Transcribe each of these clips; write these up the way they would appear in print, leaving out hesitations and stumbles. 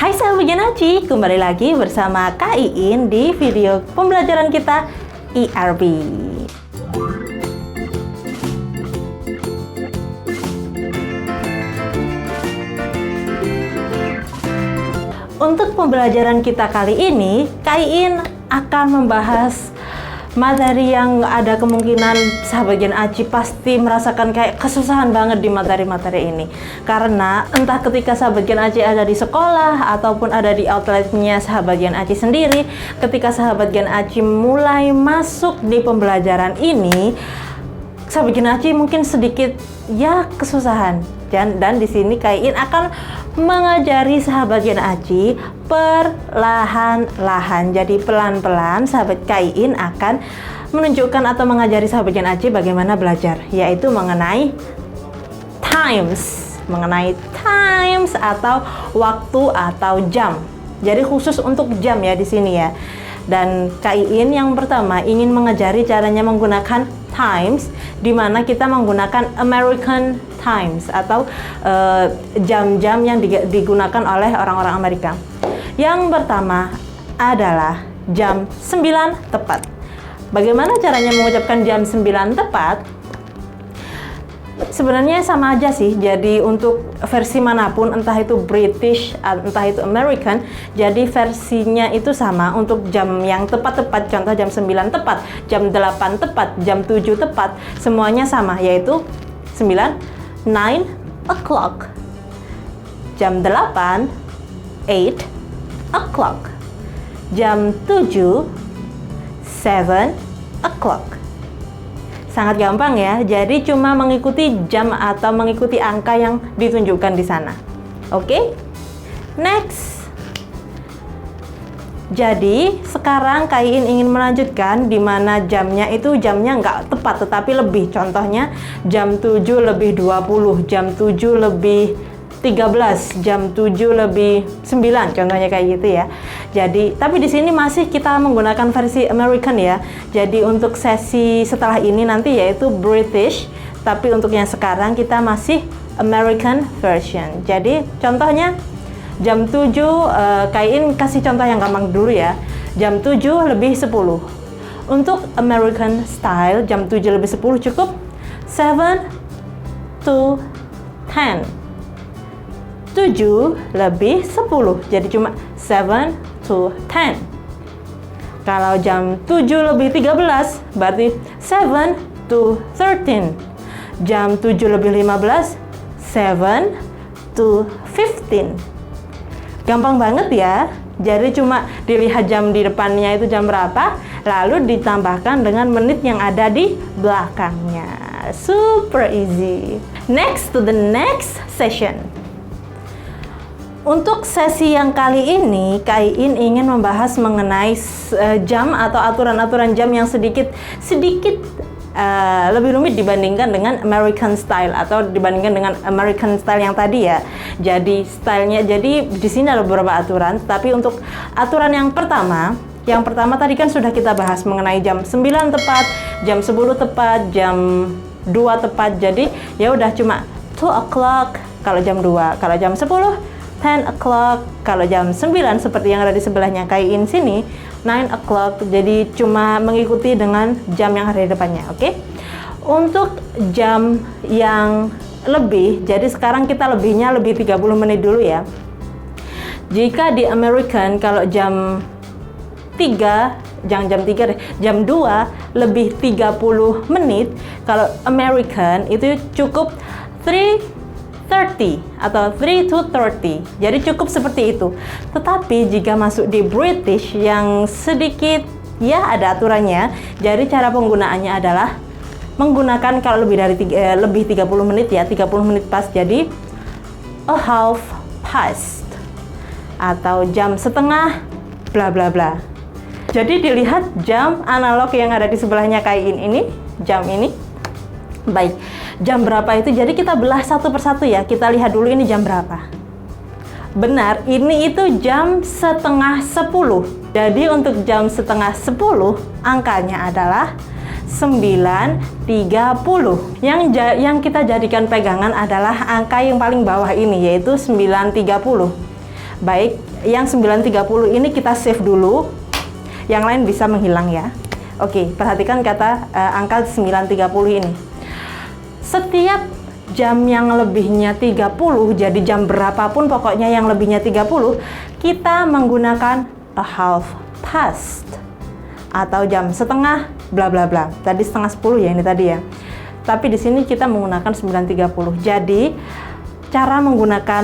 Hai sahabat Genaci, kembali lagi bersama Kak Iin di video pembelajaran kita IRB. Untuk pembelajaran kita kali ini, Kak Iin akan membahas materi yang ada kemungkinan sahabat Gen Aci pasti merasakan kayak kesusahan banget di materi-materi ini. Karena entah ketika sahabat Gen Aci ada di sekolah ataupun ada di outletnya sahabat Gen Aci sendiri, ketika sahabat Gen Aci mulai masuk di pembelajaran ini, sahabat Gen Aci mungkin sedikit ya kesusahan. Dan di sini Kak Iin akan mengajari sahabat Gen Aci perlahan-lahan. Jadi pelan-pelan sahabat Kak Iin akan menunjukkan atau mengajari sahabat Gen Aci bagaimana belajar, yaitu mengenai times, atau waktu atau jam. Jadi khusus untuk jam ya di sini ya. Dan Kak Iin yang pertama ingin mengajari caranya menggunakan times, di mana kita menggunakan American times atau jam-jam yang digunakan oleh orang-orang Amerika. Yang pertama adalah jam 9 tepat. Bagaimana caranya mengucapkan jam 9 tepat? Sebenarnya sama aja sih. Jadi untuk versi manapun, entah itu British, entah itu American, jadi versinya itu sama. Untuk jam yang tepat-tepat, contoh jam 9 tepat, jam 8 tepat, jam 7 tepat, semuanya sama, yaitu 9 o'clock. Jam 8 o'clock. Jam 7 o'clock. Sangat gampang ya, jadi cuma mengikuti jam atau mengikuti angka yang ditunjukkan di sana. Oke? Next. Jadi, sekarang Kak Iin ingin melanjutkan di mana jamnya itu jamnya nggak tepat, tetapi lebih. Contohnya, jam 7 lebih 20, jam 7 lebih 13, jam 7 lebih 9, contohnya kayak gitu ya. Jadi, tapi di sini masih kita menggunakan versi American ya. Jadi untuk sesi setelah ini nanti yaitu British, tapi untuk yang sekarang kita masih American version. Jadi contohnya jam 7, Kak Iin kasih contoh yang gampang dulu ya. Jam 7 lebih 10. Untuk American style, jam 7 lebih 10 cukup 7 to 10. 7 lebih 10, jadi cuma 7 to 10. Kalau jam 7 lebih 13, berarti 7 to 13. Jam 7 lebih 15, 7 to 15. Gampang banget ya. Jadi cuma dilihat jam di depannya itu jam berapa, lalu ditambahkan dengan menit yang ada di belakangnya. Super easy. Next to the next session. Untuk sesi yang kali ini, Kak Iin ingin membahas mengenai jam atau aturan-aturan jam yang sedikit lebih rumit dibandingkan dengan American style atau dibandingkan dengan American style yang tadi ya. Jadi stylenya, jadi di sini ada beberapa aturan. Tapi untuk aturan yang pertama tadi kan sudah kita bahas mengenai jam 9 tepat, jam 10 tepat, jam 2 tepat. Jadi ya udah cuma 2 o'clock kalau jam 2, kalau jam 10 10 o'clock, kalau jam 9 seperti yang ada di sebelahnya Kak Iin sini 9 o'clock, jadi cuma mengikuti dengan jam yang ada di depannya. Oke? Untuk jam yang lebih, jadi sekarang kita lebihnya lebih 30 menit dulu ya. Jika di American kalau jam 3, jangan jam 3 deh, jam 2 lebih 30 menit, kalau American itu cukup 3:30 atau 3 to 30. Jadi cukup seperti itu. Tetapi jika masuk di British yang sedikit ya ada aturannya. Jadi cara penggunaannya adalah menggunakan kalau lebih 30 menit ya, 30 menit pas. Jadi a half past atau jam setengah bla bla bla. Jadi dilihat jam analog yang ada di sebelahnya Kak Iin ini, jam ini. Baik, jam berapa itu? Jadi kita belah satu persatu ya. Kita lihat dulu ini jam berapa. Benar, ini itu jam setengah 10. Jadi untuk jam setengah 10, angkanya adalah 9.30. Yang kita jadikan pegangan adalah angka yang paling bawah ini, yaitu 9.30. Baik, yang 9.30 ini kita save dulu. Yang lain bisa menghilang ya. Oke, perhatikan kata angka 9.30 ini. Setiap jam yang lebihnya 30, jadi jam berapapun pokoknya yang lebihnya 30, kita menggunakan a half past atau jam setengah bla bla bla. Tadi setengah 10 ya ini tadi ya. Tapi di sini kita menggunakan 9.30. Jadi cara menggunakan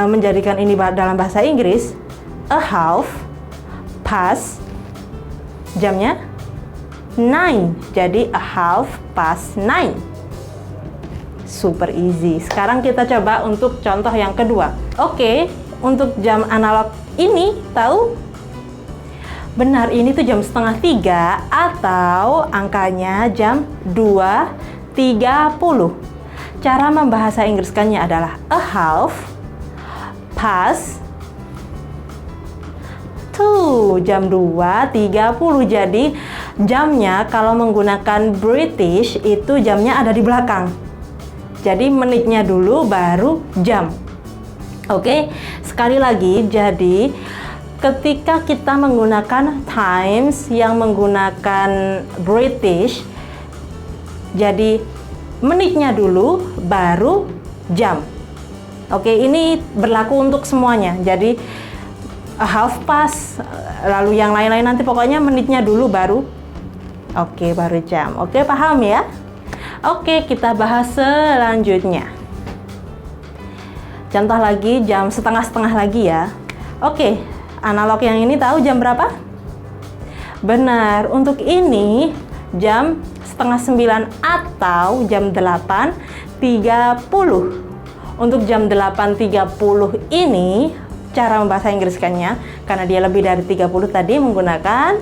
menjadikan ini dalam bahasa Inggris, a half past jamnya 9. Jadi a half past 9. Super easy. Sekarang kita coba untuk contoh yang kedua. Oke, untuk jam analog ini tahu? Benar, ini tuh jam setengah 3 atau angkanya jam 2.30. Cara membahasa Inggriskannya adalah a half past jam 2.30. Jadi jamnya kalau menggunakan British itu jamnya ada di belakang. Jadi menitnya dulu baru jam. Oke, sekali lagi, jadi ketika kita menggunakan times yang menggunakan British, jadi menitnya dulu baru jam. Oke, ini berlaku untuk semuanya. Jadi half past, lalu yang lain-lain nanti pokoknya menitnya dulu baru baru jam. Oke, paham ya? Oke, kita bahas selanjutnya. Contoh lagi jam setengah-setengah lagi ya. Oke, analog yang ini tahu jam berapa? Benar, untuk ini jam setengah 9 atau jam 8.30. Untuk jam 8.30 ini cara membahasa Inggriskannya, karena dia lebih dari 30 tadi, menggunakan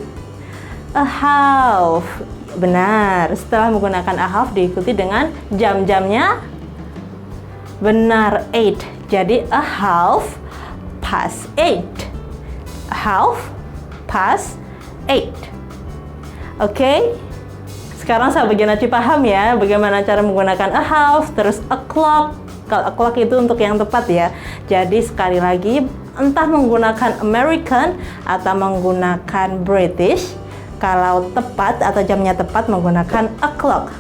a half. Benar, setelah menggunakan a half diikuti dengan jam-jamnya. Benar, 8. Jadi a half past 8. A half past 8. Oke? Sekarang sahabat Genaci paham ya bagaimana cara menggunakan a half, terus a clock. Kalau a clock itu untuk yang tepat ya. Jadi sekali lagi, entah menggunakan American atau menggunakan British, kalau tepat atau jamnya tepat menggunakan a clock.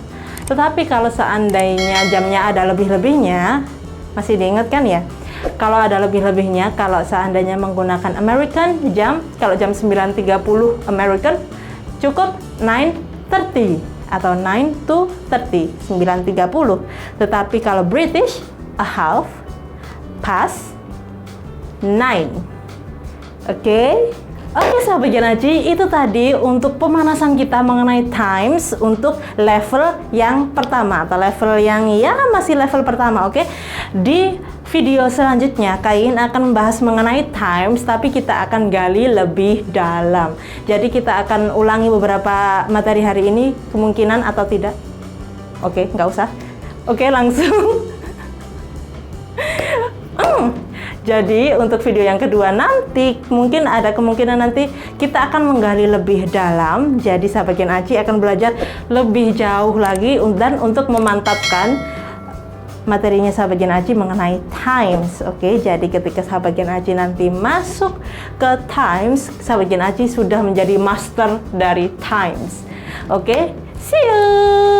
Tetapi kalau seandainya jamnya ada lebih-lebihnya, masih diingat kan ya? Kalau ada lebih-lebihnya, kalau seandainya menggunakan American jam, kalau jam 9.30 American, cukup 9:30 atau 9 to 30, 9.30. Tetapi kalau British, a half past 9. Oke? Oke sahabat Genaci, itu tadi untuk pemanasan kita mengenai times untuk level yang pertama atau level yang ya masih level pertama. Oke, di video selanjutnya Kain akan membahas mengenai times, tapi kita akan gali lebih dalam. Jadi kita akan ulangi beberapa materi hari ini, kemungkinan atau tidak. Oke, nggak usah. Oke, langsung. Jadi untuk video yang kedua nanti mungkin ada kemungkinan nanti kita akan menggali lebih dalam. Jadi sahabat Genaci akan belajar lebih jauh lagi dan untuk memantapkan materinya sahabat Genaci mengenai times. Oke, jadi ketika sahabat Genaci nanti masuk ke times, sahabat Genaci sudah menjadi master dari times. Oke, see you.